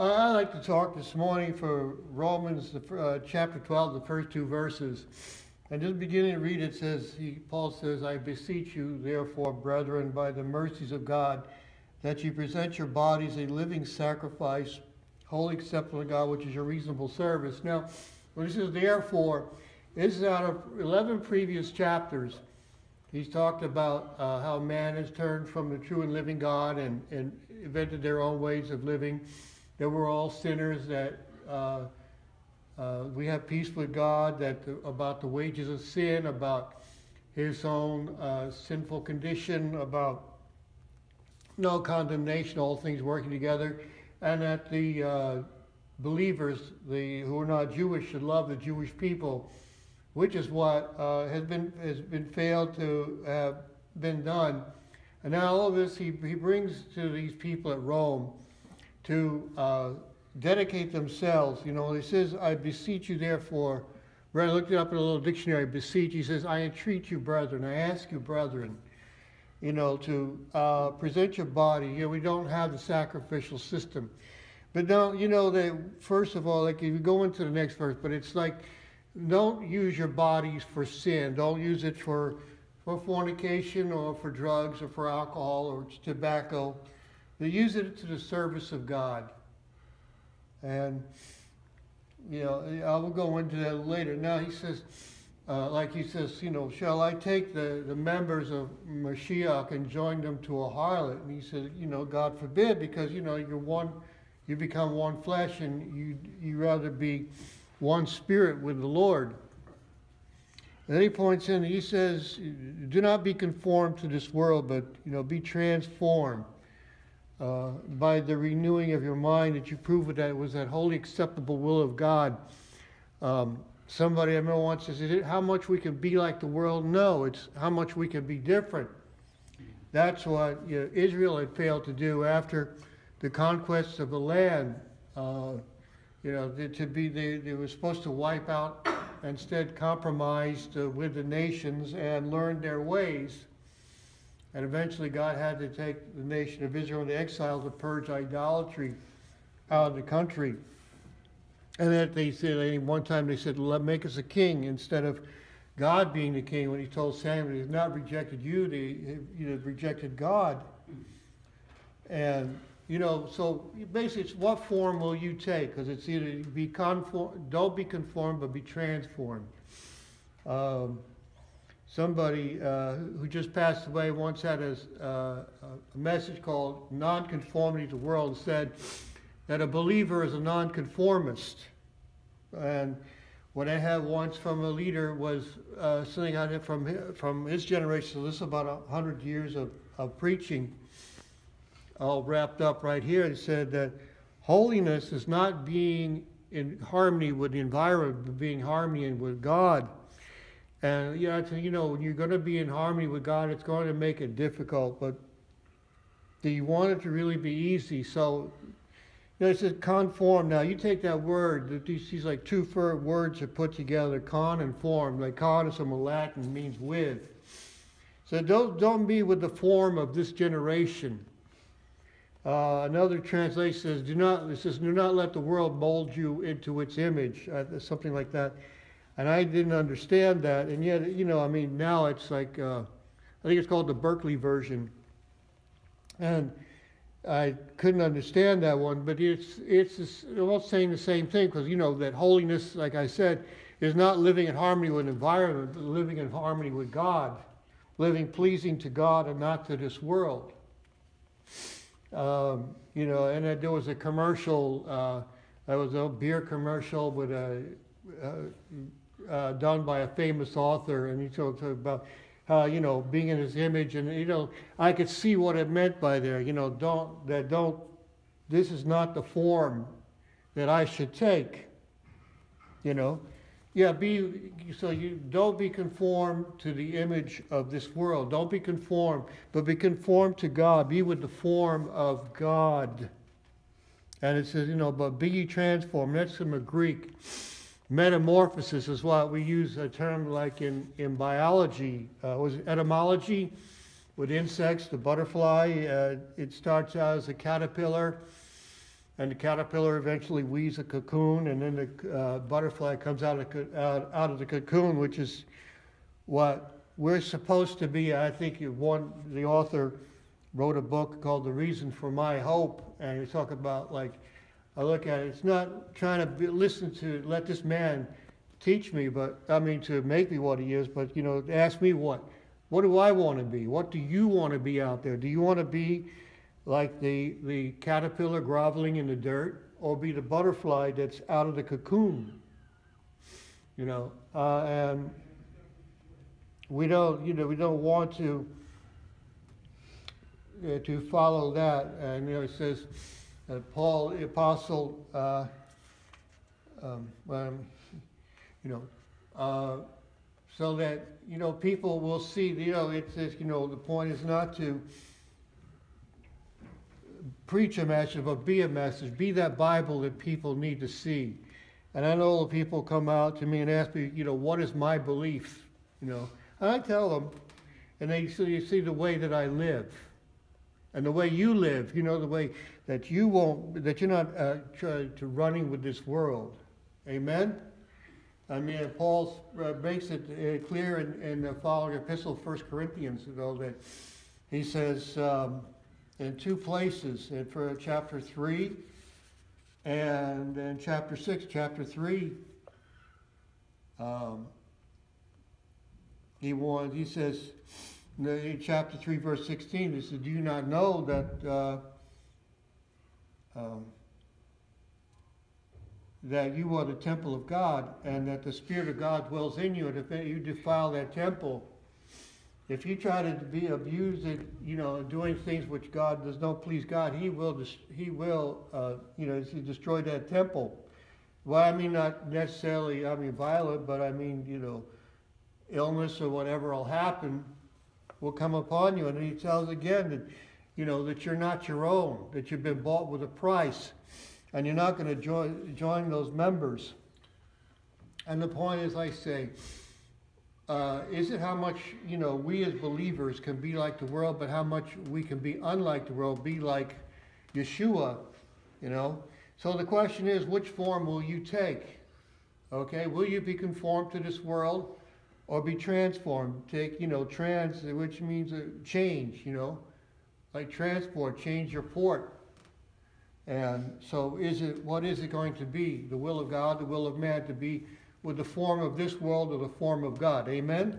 I'd like to talk this morning for Romans chapter 12, the first two verses. And just beginning to read, it says, Paul says, I beseech you, therefore, brethren, by the mercies of God, that you present your bodies a living sacrifice, wholly acceptable to God, which is your reasonable service. Now, when he says therefore, this is out of 11 previous chapters. He's talked about how man has turned from the true and living God and invented their own ways of living. That we're all sinners, that we have peace with God, that about the wages of sin, about his own sinful condition, about no condemnation, all things working together, and that the believers, who are not Jewish, should love the Jewish people, which is what has been failed to have been done. And now all of this he brings to these people at Rome to dedicate themselves. You know, he says, I beseech you therefore. I looked it up in a little dictionary, beseech. He says, I entreat you, brethren. I ask you, brethren, you know, to present your body. You know, we don't have the sacrificial system. But now, you know, that first of all, like if you go into the next verse, but it's like, don't use your bodies for sin. Don't use it for fornication or for drugs or for alcohol or tobacco. They use it to the service of God. And, you know, I will go into that later. Now he says, you know, shall I take the members of Moshiach and join them to a harlot? And he said, you know, God forbid, because, you know, you become one flesh and you rather be one spirit with the Lord. And then he points in, he says, do not be conformed to this world, but, you know, be transformed by the renewing of your mind, that you prove that it was that wholly acceptable will of God. Somebody I remember once says, is it how much we can be like the world? No, it's how much we can be different. That's what Israel had failed to do after the conquest of the land. You know, they were supposed to wipe out, instead compromised with the nations and learned their ways. And eventually God had to take the nation of Israel into exile to purge idolatry out of the country. And that they said, one time they said, make us a king, instead of God being the king. When he told Samuel, he has not rejected you, they rejected God. And, you know, so basically it's what form will you take? Because it's either don't be conformed, but be transformed. Somebody who just passed away once had a message called Nonconformity to the World, said that a believer is a nonconformist. And what I had once from a leader was something I had from his generation. So this is about 100 years of preaching, all wrapped up right here. He said that holiness is not being in harmony with the environment, but being in harmony with God. And you know, when you're going to be in harmony with God, it's going to make it difficult. But do you want it to really be easy? So, you know, it says conform. Now, you take that word, these like two words are put together, con and form. Like con is from Latin, means with. So don't be with the form of this generation. Another translation says, do not let the world mold you into its image, something like that. And I didn't understand that, and yet, you know, I mean, now it's like, I think it's called the Berkeley version, and I couldn't understand that one, but it's all saying the same thing, because, you know, that holiness, like I said, is not living in harmony with the environment, but living in harmony with God, living pleasing to God and not to this world. You know, and there was a commercial, that was a beer commercial with done by a famous author, and he talked about how, you know, being in his image, and, you know, I could see what it meant by there, you know, this is not the form that I should take, you know. Yeah, so you don't be conformed to the image of this world. Don't be conformed, but be conformed to God. Be with the form of God. And it says, you know, but be ye transformed. That's from the Greek. Metamorphosis is what we use a term like in biology. Was it etymology? With insects, the butterfly, it starts out as a caterpillar, and the caterpillar eventually weaves a cocoon, and then the butterfly comes out of the cocoon, which is what we're supposed to be. I think the author wrote a book called The Reason for My Hope, and he talk about, like, I look at it, it's not trying to let this man teach me, but I mean to make me what he is, but ask me what do I want to be? What do you want to be out there? Do you want to be like the caterpillar groveling in the dirt, or be the butterfly that's out of the cocoon? And we don't want to follow that. And it says Paul the apostle, so that people will see. It says the point is not to preach a message, but be a message. Be that Bible that people need to see. And I know people come out to me and ask me, what is my belief? And I tell them, and they see the way that I live, and the way you live. The way that you're not trying to running with this world. Amen. I mean, Paul makes it clear in the following epistle, 1 Corinthians, that he says in two places, for chapter 3 and in chapter 6. Chapter 3, he says, in chapter 3, verse 16, he says, do you not know that that you are the temple of God, and that the Spirit of God dwells in you, and if you defile that temple, if you try to abuse it, doing things which does not please God, He will destroy that temple. Well, I mean, not necessarily, violent, but I mean, illness or whatever will happen will come upon you. And He tells again that, that you're not your own, that you've been bought with a price, and you're not going to join those members. And the point is, I say, is it how much, we as believers can be like the world, but how much we can be unlike the world, be like Yeshua, So the question is, which form will you take? Okay, will you be conformed to this world or be transformed? Take, trans, which means a change, like transport, change your port. And so what is it going to be? The will of God, the will of man, to be with the form of this world or the form of God? Amen?